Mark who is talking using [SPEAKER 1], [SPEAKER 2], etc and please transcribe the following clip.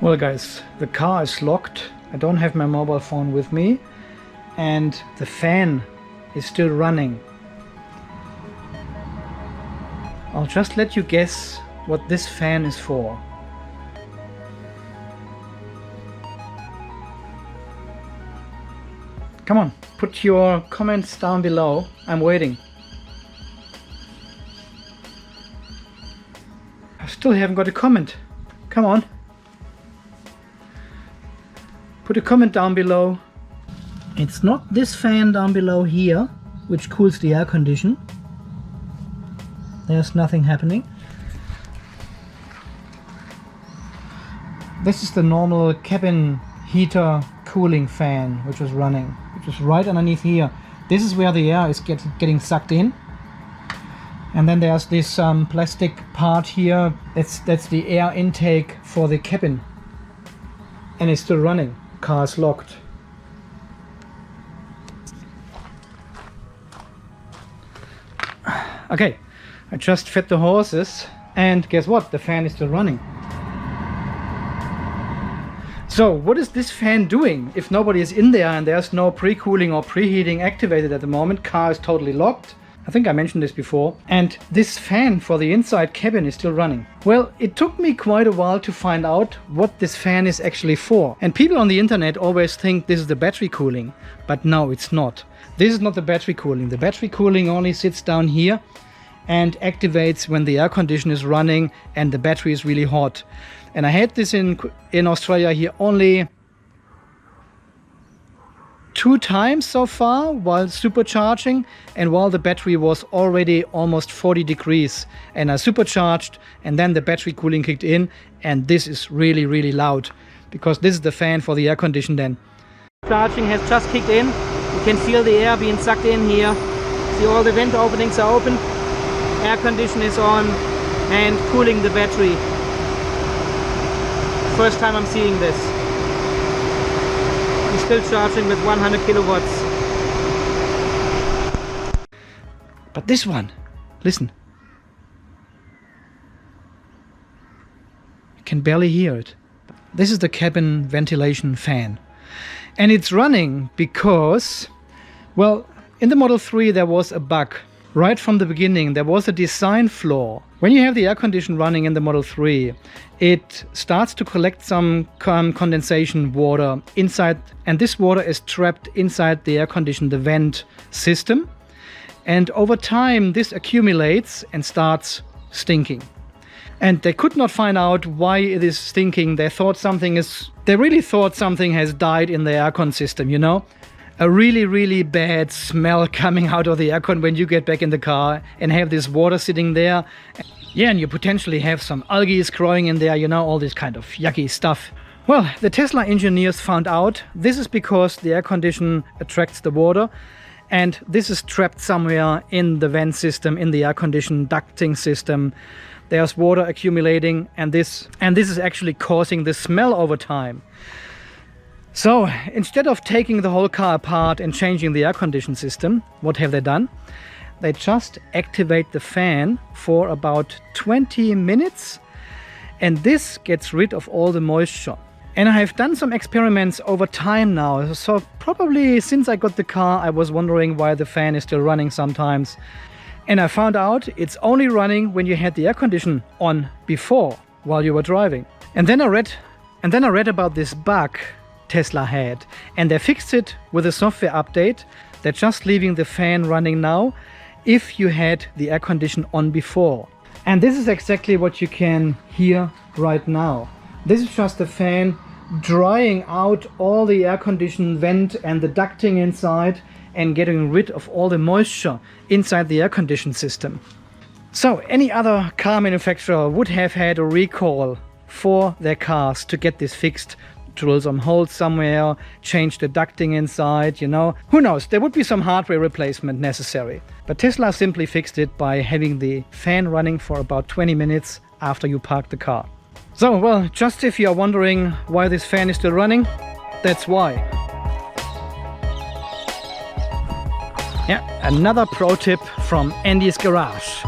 [SPEAKER 1] Well guys, the car is locked. I don't have my mobile phone with me and the fan is still running. I'll just let you guess what this fan is for. Come on, put your comments down below. I'm waiting. I still haven't got a comment. Come on. Put a comment down below. It's not this fan down below here, which cools the air condition. There's nothing happening. This is the normal cabin heater cooling fan, which is running, which is right underneath here. This is where the air is getting sucked in. And then there's this plastic part here. That's the air intake for the cabin. And it's still running. Car is locked. Okay, I just fed the horses and guess what? The fan is still running. So what is this fan doing if nobody is in there and there's no pre-cooling or preheating activated at the moment? Car is totally locked. I think I mentioned this before. And this fan for the inside cabin is still running. Well, it took me quite a while to find out what this fan is actually for. And people on the internet always think this is the battery cooling, but no, it's not. This is not the battery cooling. The battery cooling only sits down here and activates when the air condition is running and the battery is really hot. And I had this in Australia here only 2 times so far while supercharging and while the battery was already almost 40 degrees, and I supercharged and then the battery cooling kicked in, and this is really, really loud because this is the fan for the air condition then. Charging has just kicked in. You can feel the air being sucked in here. See, all the vent openings are open. Air condition is on and cooling the battery. First time I'm seeing this. I'm still charging with 100 kilowatts. But this one, listen. You can barely hear it. This is the cabin ventilation fan. And it's running because, well, in the Model 3 there was a bug. Right from the beginning there was a design flaw. When you have the air condition running in the Model 3, it starts to collect some condensation water inside, and this water is trapped inside the air condition, the vent system. And over time this accumulates and starts stinking. And they could not find out why it is stinking. They really thought something has died in the aircon system, you know? A really, really bad smell coming out of the aircon when you get back in the car and have this water sitting there. Yeah, and you potentially have some algae growing in there, you know, all this kind of yucky stuff. Well, the Tesla engineers found out this is because the air condition attracts the water, and this is trapped somewhere in the vent system, in the air condition ducting system. There's water accumulating, and this is actually causing the smell over time. So instead of taking the whole car apart and changing the air condition system, what have they done? They just activate the fan for about 20 minutes and this gets rid of all the moisture. And I have done some experiments over time now, so probably since I got the car I was wondering why the fan is still running sometimes. And I found out it's only running when you had the air condition on before, while you were driving. And then I read about this bug Tesla had, and they fixed it with a software update. They're just leaving the fan running now if you had the air condition on before. And this is exactly what you can hear right now. This is just the fan drying out all the air condition vent and the ducting inside and getting rid of all the moisture inside the air condition system. So any other car manufacturer would have had a recall for their cars to get this fixed, drill some holes somewhere, change the ducting inside, you know. Who knows, there would be some hardware replacement necessary. But Tesla simply fixed it by having the fan running for about 20 minutes after you park the car. So, well, just if you are wondering why this fan is still running, that's why. Yeah, another pro tip from Andy's garage.